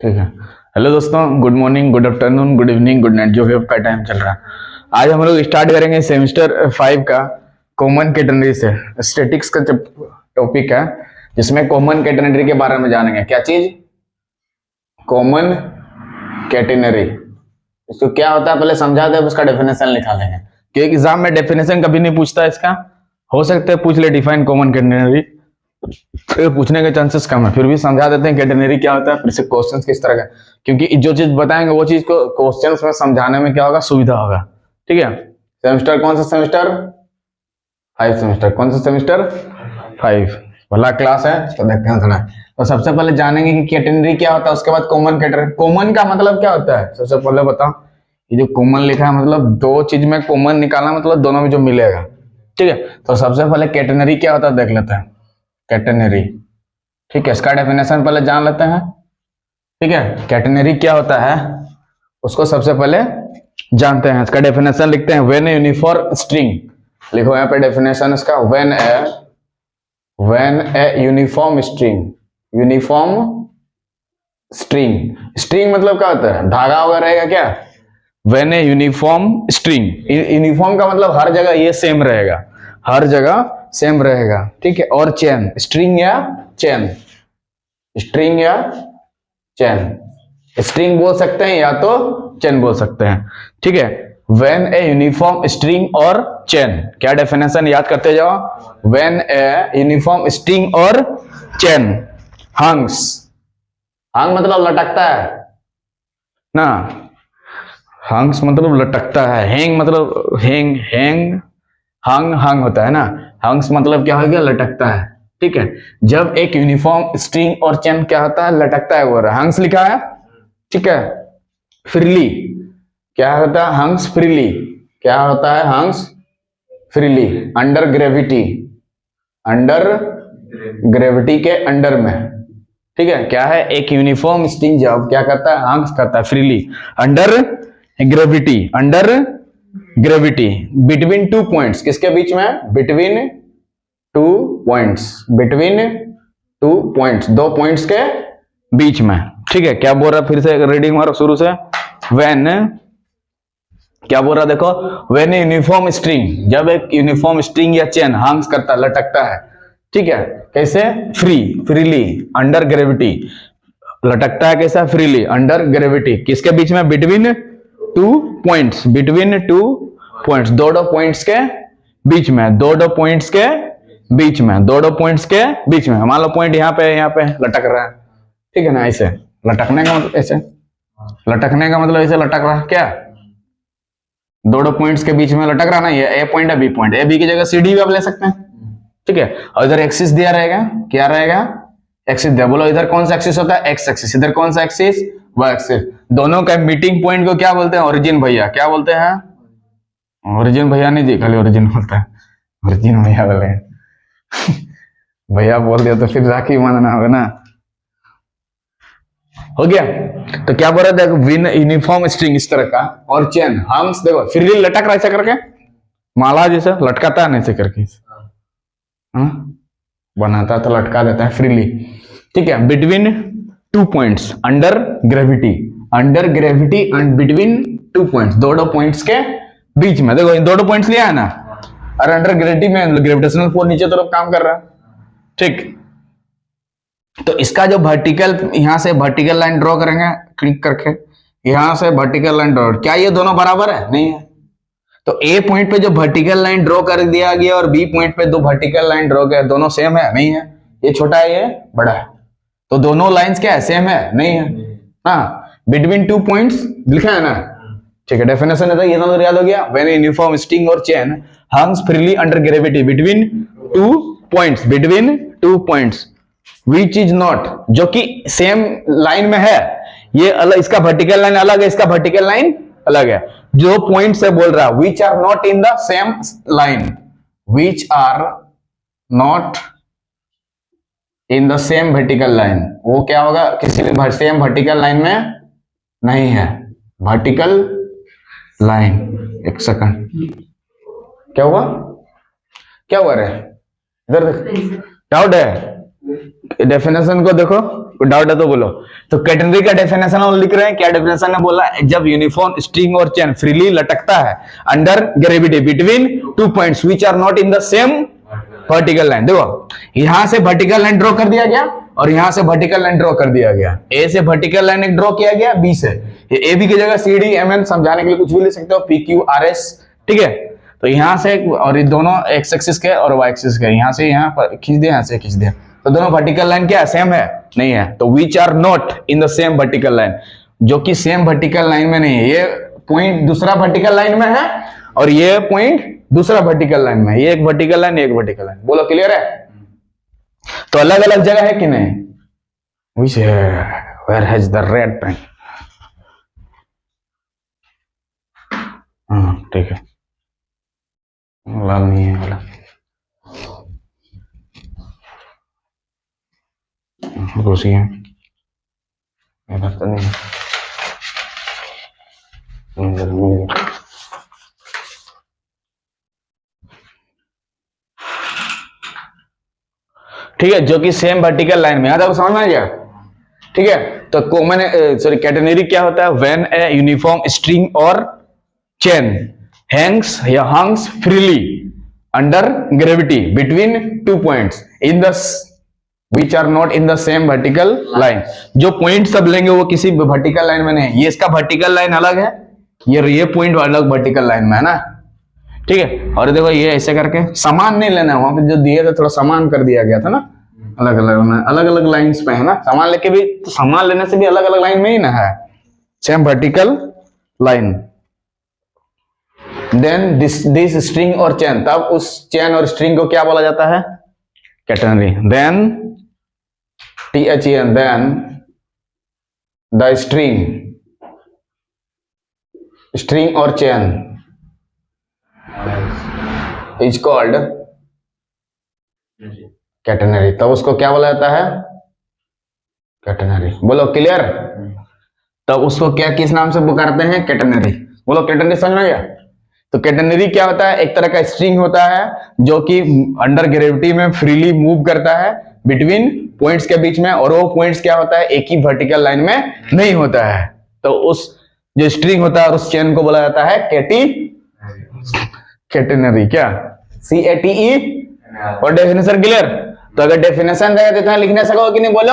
ठीक है। हेलो दोस्तों, good morning, good afternoon, good evening, good night, जो भी आपका टाइम चल रहा है। आज हम लोग स्टार्ट करेंगे सेमेस्टर 5 का कॉमन कैटेगरी से। स्टैटिक्स का टॉपिक है जिसमें कॉमन कैटेगरी के बारे में जानेंगे। क्या चीज? Common category. इसको क्या होता है पहले समझा दे, उसका डेफिनेशन लिखा देंगे, क्योंकि एग्जाम में डेफिनेशन कभी नहीं पूछता इसका। हो सकता है पूछ ले डिफाइन कॉमन कैटेगरी, पूछने के चांसेस कम है, फिर भी समझा देते हैं कैटेगरी क्या होता है, फिर से क्वेश्चन किस तरह का, क्योंकि जो चीज बताएंगे वो चीज को क्वेश्चंस में समझाने में क्या होगा, सुविधा होगा। ठीक है। सेमेस्टर कौन सा सेमेस्टर? 5 सेमेस्टर। कौन सा सेमेस्टर? 5 भला क्लास है, तो देखते हैं थोड़ा। तो सबसे पहले जानेंगे कि कैटेगरी क्या होता है, उसके बाद कॉमन कैटेगरी। कॉमन का मतलब क्या होता है सबसे पहले बताओ। ये जो कॉमन लिखा है मतलब दो चीज में कॉमन निकालना, मतलब दोनों में जो मिलेगा। ठीक है। तो सबसे पहले कैटेगरी क्या होता है देख लेते हैं। कैटेगरी, ठीक है, इसका डेफिनेशन पहले जान लेते हैं। ठीक है, कैटेगरी क्या होता है उसको सबसे पहले जानते हैं। इसका डेफिनेशन लिखते हैं। व्हेन ए यूनिफॉर्म स्ट्रिंग, लिखो यहाँ पे डेफिनेशन इसका। When a uniform string, uniform string, string मतलब क्या होता है? धागा वगैरह रहेगा क्या? When a uniform string, uniform का मतलब हर जगह ये सेम रहेगा, हर जगह सेम रहेगा। ठीक है। और चेन, स्ट्रिंग या चेन, स्ट्रिंग या चेन, स्ट्रिंग बोल सकते हैं या तो चेन बोल सकते हैं। ठीक है। व्हेन ए यूनिफॉर्म स्ट्रिंग और चेन, क्या डेफिनेशन याद करते जाओ। व्हेन ए यूनिफॉर्म स्ट्रिंग और चेन हंग्स, हंग मतलब लटकता है ना, हंग्स मतलब लटकता है। हैंग मतलब हैंग, हैंग हंग, हंग होता है ना। हंग्स मतलब क्या हो गया? लटकता है। ठीक है। जब एक यूनिफॉर्म स्ट्रिंग और चेन क्या होता है? लटकता है, वो रहा हंग्स लिखा है। ठीक है। फ्रीली, क्या होता है? हंग्स फ्रीली, क्या होता है? Hangs freely under gravity, under gravity के अंडर में। ठीक है। क्या है? एक यूनिफॉर्म स्ट्रिंग जब क्या करता है? हंग्स करता है freely under gravity, under gravity between 2 points, किसके बीच में? Between 2 points, between 2 points, 2 points के बीच में। ठीक है। क्या बोल रहा? फिर से रीडिंग मारो शुरू से। व्हेन, क्या बोल रहा देखो। व्हेन यूनिफॉर्म स्ट्रिंग, जब एक यूनिफॉर्म स्ट्रिंग या चेन हंग्स करता है, लटकता है। ठीक है। कैसे? फ्री, फ्रीली अंडर ग्रेविटी, लटकता है कैसा? फ्रीली अंडर ग्रेविटी, किसके बीच में? बिटवीन 2 पॉइंट्स, बिटवीन 2 पॉइंट्स, दो पॉइंट्स के बीच में, दो पॉइंट्स के बीच में, दो पॉइंट्स के बीच में। मान लो पॉइंट यहाँ पे लटक रहा है। ठीक है ना। ऐसे लटकने का मतलब, ऐसे लटकने का मतलब ऐसे लटक रहा है क्या? दो पॉइंट्स के बीच में लटक रहा ना। ये ए पॉइंट है, बी पॉइंट, ए बी की जगह सी डी भी आप ले सकते हैं। ठीक है। और इधर एक्सिस दिया रहेगा, क्या रहेगा? एक्सिस दिया। बोलो इधर कौन सा एक्सिस होता है? X axis. इधर कौन सा एक्सिस? Y axis. दोनों का मीटिंग पॉइंट को क्या बोलते हैं? ओरिजिन भैया। क्या बोलते हैं? ओरिजिन भैया नहीं जी, खाली ओरिजिन बोलता है, ओरिजिन भैया बोले भैया बोल दिया तो फिर राखी मानना होगा ना। हो गया। तो क्या बोल रहे थे? विन यूनिफॉर्म स्ट्रिंग इस तरह का, और चेन हंग्स, देखो फ्रीली लटक रहा ऐसा करके, माला जैसे लटकाता है ना ऐसे करके, बनाता तो लटका देता है फ्रीली। ठीक है। Between 2 points under gravity, under gravity and between 2 points, दो पॉइंट्स के बीच में। देखो इन दो पॉइंट्स लिया है ना, और अंडर ग्रेविटी में ग्रेविटेशनल फोर्स नीचे तरफ काम कर रहा है। ठीक। तो इसका जो वर्टिकल, यहां से वर्टिकल लाइन ड्रॉ करेंगे क्लिक करके, यहां से वर्टिकल लाइन ड्रॉ, क्या ये दोनों बराबर है? नहीं है। तो ए पॉइंट पे जो वर्टिकल लाइन ड्रॉ कर दिया गया और बी पॉइंट पे दो वर्टिकल लाइन ड्रॉ किया, दोनों सेम है? नहीं है। ये छोटा है, ये बड़ा है, तो दोनों लाइंस क्या है? सेम है? नहीं है। हाँ, बिटवीन 2 पॉइंट्स लिखा है ना। ठीक है। डेफिनेशन है, ये दोनों याद हो गया। व्हेन यूनिफॉर्म स्ट्रिंग और chain hangs freely under gravity between 2 points, between 2 points which is not, जो कि सेम लाइन में है। ये अलग, इसका वर्टिकल लाइन अलग है, इसका वर्टिकल लाइन अलग है। जो पॉइंट से बोल रहा है which are not in the same line, which are not in the same vertical line, वो क्या होगा? किसी भी सेम वर्टिकल लाइन में नहीं है। वर्टिकल लाइन, एक सेकंड, क्या हुआ? क्या हुआ रे? इधर देख, डाउट है? डेफिनेशन को देखो, कोई डाउट है तो बोलो। तो कैटेनरी का डेफिनेशन हम लिख रहे हैं, क्या डेफिनेशन ने बोला, जब यूनिफॉर्म स्ट्रिंग और चेन फ्रीली लटकता है under gravity between two points which are not in the same vertical line. देखो यहां से वर्टिकल लाइन ड्रॉ कर दिया गया और यहां से वर्टिकल लाइन ड्रॉ कर दिया गया, ए से वर्टिकल लाइन एक ड्रॉ किया गया, बी से, ए बी की जगह सी डी एम एन समझाने के लिए कुछ भी ले सकते हो, पी क्यू आर एस, ठीक है। तो यहां से और ये दोनों एक्स एक्सिस के और वाई एक्सिस के, यहां से यहां पर खींच दिया, यहां से खींच दिया, तो दोनों वर्टिकल लाइन क्या सेम है, नहीं है। तो which are not in the same vertical line, जो कि सेम वर्टिकल लाइन में नहीं है, ये पॉइंट दूसरा वर्टिकल लाइन में है और ये पॉइंट दूसरा वर्टिकल लाइन में, ये एक वर्टिकल लाइन एक वर्टिकल लाइन, बोलो क्लियर है। तो अलग अलग जगह है कि नहीं, which where has the red pen, हाँ ठीक है, लाल नहीं है वाला, रोसी है, इधर तो नहीं है, ठीक है, जो कि सेम वर्टिकल लाइन में, आता समझ में आ गया, ठीक है। तो कॉमन सॉरी कैटेनरी क्या होता है, व्हेन ए यूनिफॉर्म स्ट्रिंग और चेन हैंग्स या hangs freely under gravity between two points in the which are not in the same vertical line, जो पॉइंट सब लेंगे वो किसी वर्टिकल लाइन में नहीं, ये इसका वर्टिकल लाइन अलग है, ये पॉइंट अलग वर्टिकल लाइन में है ना, ठीक है। और देखो ये ऐसे करके समान नहीं लेना, वहां पे जो दिए थे थोड़ा समान कर दिया गया था ना, अलग अलग लाइंस पे है ना, सामान लेके भी तो सामान लेने से भी अलग अलग लाइन में ही ना है, same vertical line. Then this string और चेन, तब उस चेन और स्ट्रिंग को क्या बोला जाता है, catenary. Then THEN, then the string or chain is called catenary, तब उसको क्या बोला जाता है, कैटेनरी, बोलो क्लियर। तब उसको क्या किस नाम से पुकारते हैं, कैटेनरी, बोलो कैटेनरी, समझ में गया। तो कैटेनरी क्या होता है, एक तरह का स्ट्रिंग होता है जो कि अंडर ग्रेविटी में फ्रीली मूव करता है बिटवीन पॉइंट्स के बीच में, और वो पॉइंट्स क्या होता है, एक ही वर्टिकल लाइन में नहीं होता है। तो उस जो स्ट्रिंग होता है और उस चेन को बोला जाता है कैटेनरी, क्या CATE, और डेफिनेशन क्लियर। तो अगर डेफिनेशन देगा तो लिखने सको कि नहीं, बोलो।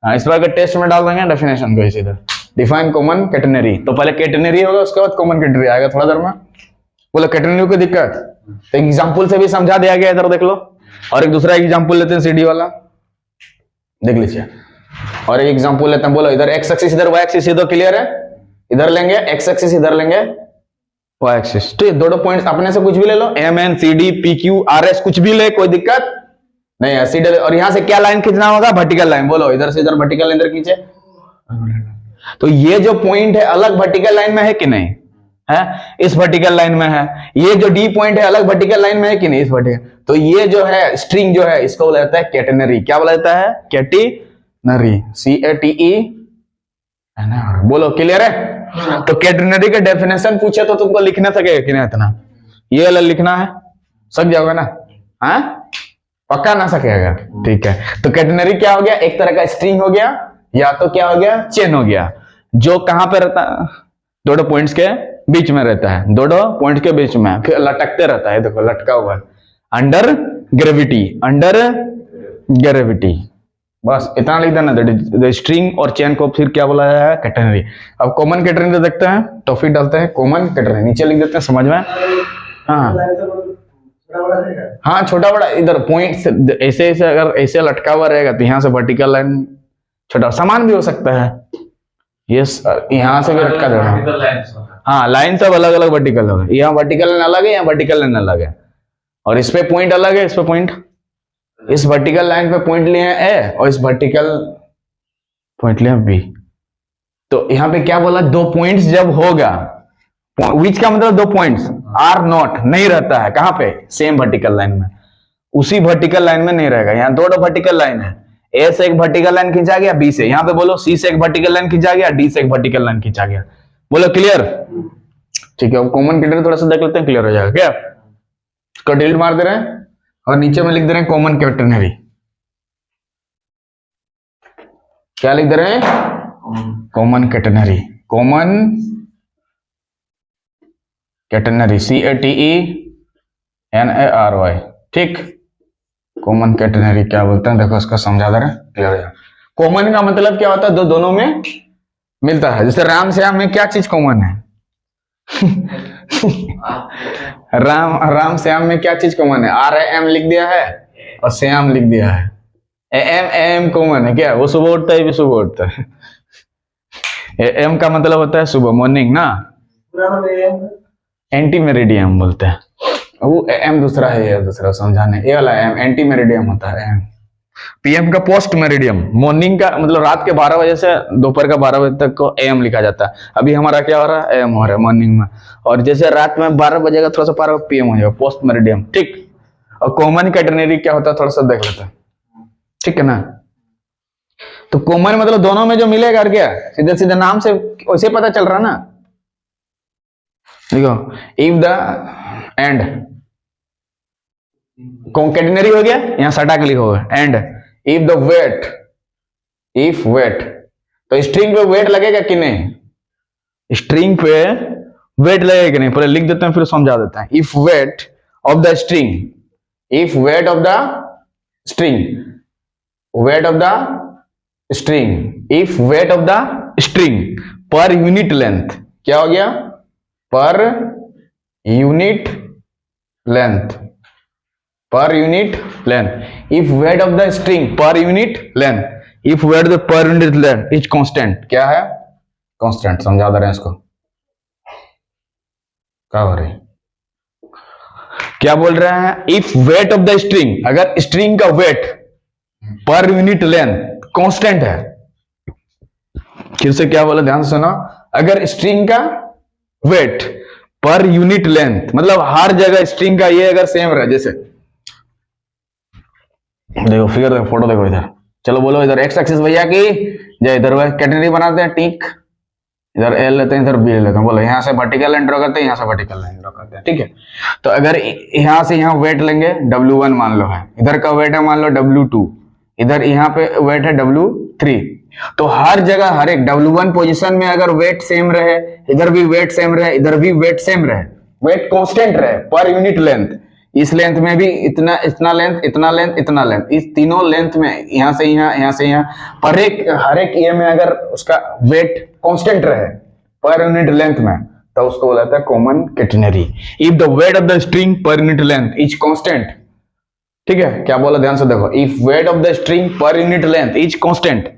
हाँ, इस बार के टेस्ट में डाल देंगे डेफिनेशन को, इसी तरह डिफाइन कॉमन कैटेनरी, तो पहले कैटेनरी होगा उसके बाद कॉमन कैटेनरी आएगा थोड़ा देर में, बोलो कैटेनरी को दिक्कत। तो एग्जाम्पल से भी समझा दिया गया, इधर देख लो। और एक दूसरा एग्जाम्पल लेते हैं सीडी वाला, देख लीजिए। और एक एग्जांपल लेते हैं, बोलो इधर एक्स एक्सिस इधर वाई एक्सिस, तो क्लियर है, इधर लेंगे एक्स एक्सिस, इधर लेंगे वाई एक्सिस, तो ये दोनों पॉइंट्स अपने से कुछ भी ले लो, M N C D P Q R S, कुछ भी ले, कोई दिक्कत नहीं है, सीधे। और यहां से क्या लाइन खींचना होगा, वर्टिकल लाइन, बोलो इधर से इधर वर्टिकल लाइन इधर खींचे। तो ये जो पॉइंट है अलग वर्टिकल लाइन में है कि नहीं है, इस वर्टिकल लाइन में है। ये जो डी पॉइंट है अलग वर्टिकल लाइन में है कि नहीं, इस वर्टिकल। तो ये जो है स्ट्रिंग जो है, इसको बोला जाता है कैटेनरी, क्या बोला जाता है, कैटेनरी, CATE, है ना, बोलो क्लियर है। तो कैटेनरी का डेफिनेशन पूछे तो तुमको लिखना सकेगा कि नहीं, इतना ये वाला लिखना है, सक जाओगे ना, हाँ पक्का ना सकेगा, ठीक है। तो कैटेनरी क्या हो गया, एक तरह का स्ट्रिंग हो गया, या तो क्या हो गया, चेन हो गया, जो कहां पे रहता है, दोनों पॉइंट्स के बीच में रहता है, दोनों पॉइंट के बीच में, फिर लटकते रहता है, देखो लटका हुआ है, अंडर ग्रेविटी, अंडर ग्रेविटी, बस इतना लिख देना। स्ट्रिंग और चेन को फिर क्या बोला जाएगा, कैटेनरी। अब कॉमन कैटेनरी देखते हैं, तो फिर डालते हैं कॉमन कैटेनरी, नीचे लिख देते हैं, समझ में। हाँ छोटा बड़ा, इधर पॉइंट ऐसे ऐसे, अगर ऐसे लटका हुआ रहेगा तो यहाँ से वर्टिकल लाइन छोटा समान भी हो सकता है, ये यहाँ से भी लटका देगा। हाँ लाइन सब अलग अलग वर्टिकल है, यहाँ वर्टिकल लाइन अलग है, यहाँ वर्टिकल लाइन अलग है, और इस पे पॉइंट अलग है, इस पे पॉइंट, इस वर्टिकल लाइन पे पॉइंट लिए हैं ए, और इस वर्टिकल पॉइंट लिए बी। तो यहाँ पे क्या बोला, दो पॉइंट्स जब होगा, विच का मतलब दो पॉइंट्स आर नॉट, नहीं रहता है कहां पे, सेम वर्टिकल लाइन में, उसी वर्टिकल लाइन में नहीं रहेगा। यहाँ दो वर्टिकल लाइन है, ए से एक वर्टिकल लाइन खींचा गया, बी से, यहाँ पे बोलो सी से एक वर्टिकल लाइन खींचा गया, डी से एक वर्टिकल लाइन खींचा गया, बोलो क्लियर। ठीक है, अब कॉमन कैटेनरी थोड़ा सा देख लेते हैं, क्लियर हो जाएगा क्या। इसको डिलीट मार दे रहे हैं और नीचे में लिख दे रहे हैं कॉमन कैटेनरी। क्या लिख दे रहे हैं? Common catenary, common catenary, CATENARY, ठीक। कॉमन कैटेनरी क्या बोलते हैं देखो, इसका समझा दे रहे हैं, क्लियर है। कॉमन का मतलब क्या होता है? दोनों में मिलता है। जैसे राम श्याम में क्या चीज कॉमन है? राम श्याम में क्या चीज कॉमन है? RAM लिख दिया है और श्याम लिख दिया है। AM कॉमन है क्या? वो सुबह उठता है, भी सुबह उठता है। AM का मतलब होता है सुबह, मॉर्निंग ना, एंटी मेरिडियम बोलते हैं। वो AM दूसरा है, ये दूसरा समझाने, ये वाला AM एंटी मेरिडियम होता है। PM का पोस्ट मेरिडियम, मॉर्निंग का मतलब रात के 12 बजे से दोपहर का 12 बजे तक को AM लिखा जाता है। अभी हमारा क्या हो रहा है? AM हो रहा है मॉर्निंग में। और जैसे रात में 12 बजेगा थोड़ा सा 12 PM हो जाएगा, पोस्ट मेरिडियम, ठीक। और कॉमन कैटेनरी क्या होता है थोड़ा सा देख लेते हैं, ठीक है ना। तो कॉमन मतलब दोनों में जो मिलेगा, क्या सीधे सीधे नाम से वैसे पता चल रहा ना। देखो, इफ द एंड, कॉन्केटेनरी हो गया, यहां सटा के लिखोगे and. If the weight, if weight, तो स्ट्रिंग पे वेट लगेगा कि नहीं? स्ट्रिंग पे वेट लगेगा कि नहीं? पहले लिख देते हैं फिर समझा देते हैं। If weight of the string, if weight of the string, wait of the string, if weight of the string पर यूनिट लेंथ, क्या हो गया? पर यूनिट लेंथ, पर unit length. If weight of the string पर unit length, if wait the पर unit length is constant, क्या है? कांस्टेंट। समझा दे रहे हैं इसको, क्या हो रही, क्या बोल रहे हैं? If weight of the string, अगर स्ट्रिंग का weight per unit length constant है, फिर से क्या बोला, ध्यान से सुनो। अगर स्ट्रिंग का वेट पर यूनिट लेंथ मतलब हर जगह स्ट्रिंग का ये अगर सेम रहे, जैसे देखो फिगर, देखो फोटो, देखो इधर, चलो बोलो इधर एक्स एक्सिस भैया की जय, इधर कैटेनरी बनाते हैं, टिक, इधर एल लेते हैं, इधर बी लेते हैं, बोलो यहाँ से वर्टिकल लाइन ड्रॉ करते हैं, यहाँ से वर्टिकल लाइन ड्रॉ करते हैं, ठीक है। तो अगर यहाँ से यहाँ वेट लेंगे, W1 मान लो है, इधर का वेट है मान लो W2, इधर यहाँ पे वेट है W3, तो हर जगह हर एक W1 पोजीशन में अगर वेट सेम रहे, इधर भी वेट सेम रहे, इधर भी वेट सेम रहे, वेट कांस्टेंट रहे पर यूनिट लेंथ, इस लेंथ में भी इतना, इतना लेंथ, इतना लेंथ, इतना लेंथ, इस तीनों लेंथ में यहाँ से यहाँ, यहाँ से यहाँ, पर एक हर एक ये में अगर उसका वेट कांस्टेंट रहे पर यूनिट लेंथ में, तो उसको बोला जाता है common catenary. If the wait of the string पर यूनिट लेंथ इज कांस्टेंट, ठीक है। क्या बोला, ध्यान से देखो, if weight of the string पर यूनिट लेंथ इज कांस्टेंट,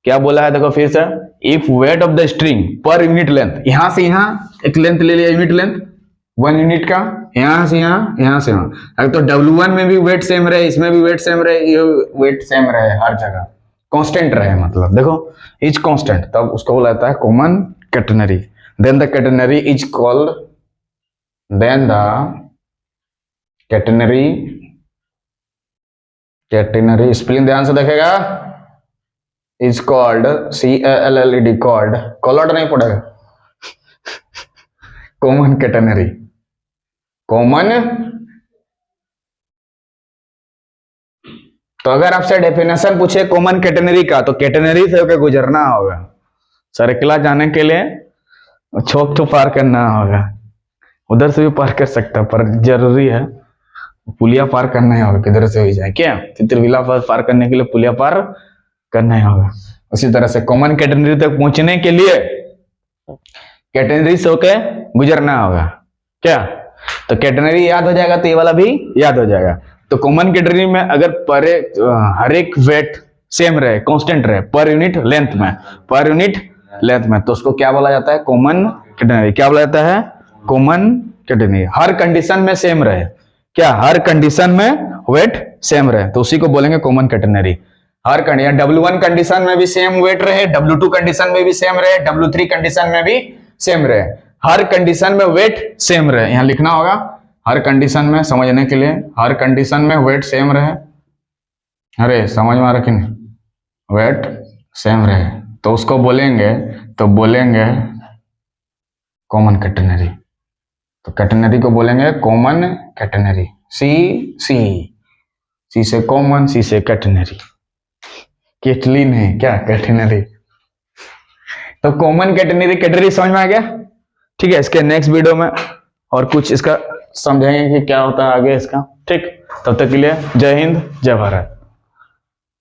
क्या बोला है देखो फिर से, if weight of the string पर यूनिट लेंथ, यहां से यहां एक लेंथ ले लिया यूनिट लेंथ 1 यूनिट का, यहां से यहां से यहां, अगर तो W1 में भी वेट सेम रहे, इसमें भी वेट सेम रहे, ये वेट सेम रहे, हर जगह कांस्टेंट रहे, मतलब देखो इज कांस्टेंट, तब उसको बोला जाता है common catenary. Then the catenary is called, then the catenary, catenary spelling ध्यान से देखेगा, is called CALLED, called, called नहीं पड़ेगा, कॉमन कैटेनरी, कॉमन। तो अगर आपसे डेफिनेशन पूछे कॉमन कैटेनरी का, तो कैटेनरी से होकर गुजरना होगा, सर्किला जाने के लिए चौक तो पार करना होगा, उधर से भी पार कर सकता, पर जरूरी है पुलिया पार करना ही होगा, किधर से भी जाए, क्या तितरविला पार करने के लिए पुलिया पार करना ही होगा। उसी तरह से कॉमन कैटेनरी तक पहुंचने के लिए कैटेनरी से होकर गुजरना होगा, क्या। तो कैटेनरी याद हो जाएगा तो ये वाला भी याद हो जाएगा। तो कॉमन कैटेनरी में अगर पर हर एक वेट सेम रहे, कांस्टेंट रहे पर यूनिट लेंथ में, पर यूनिट लेंथ में, तो उसको क्या बोला जाता है, कॉमन कैटेनरी। क्या बोला जाता है, कॉमन कैटेनरी। हर कंडीशन में सेम रहे, क्या, हर कंडीशन में वेट सेम रहे, तो उसी को बोलेंगे कॉमन कैटेनरी। हर कंडीशन, W1 कंडीशन में भी सेम वेट रहे, W2 कंडीशन में भी सेम रहे, W3 कंडीशन में भी सेम रहे, हर कंडीशन में वेट सेम रहे, यहां लिखना होगा हर कंडीशन में, समझने के लिए, हर कंडीशन में वेट सेम रहे, अरे समझ में आ रहा कि नहीं, वेट सेम रहे, तो उसको बोलेंगे, तो बोलेंगे कॉमन कैटेनरी। तो कैटेनरी को बोलेंगे कॉमन कैटेनरी, सी से कॉमन, सी से कैटेनरी। कैटलिन है क्या, कैटेनरी। तो कॉमन कैटेनरी, कैटेनरी समझ में आ गया। ठीक है, इसके नेक्स्ट वीडियो में और कुछ इसका समझेंगे कि क्या होता है आगे इसका। ठीक, तब तक के लिए जय हिंद जय भारत।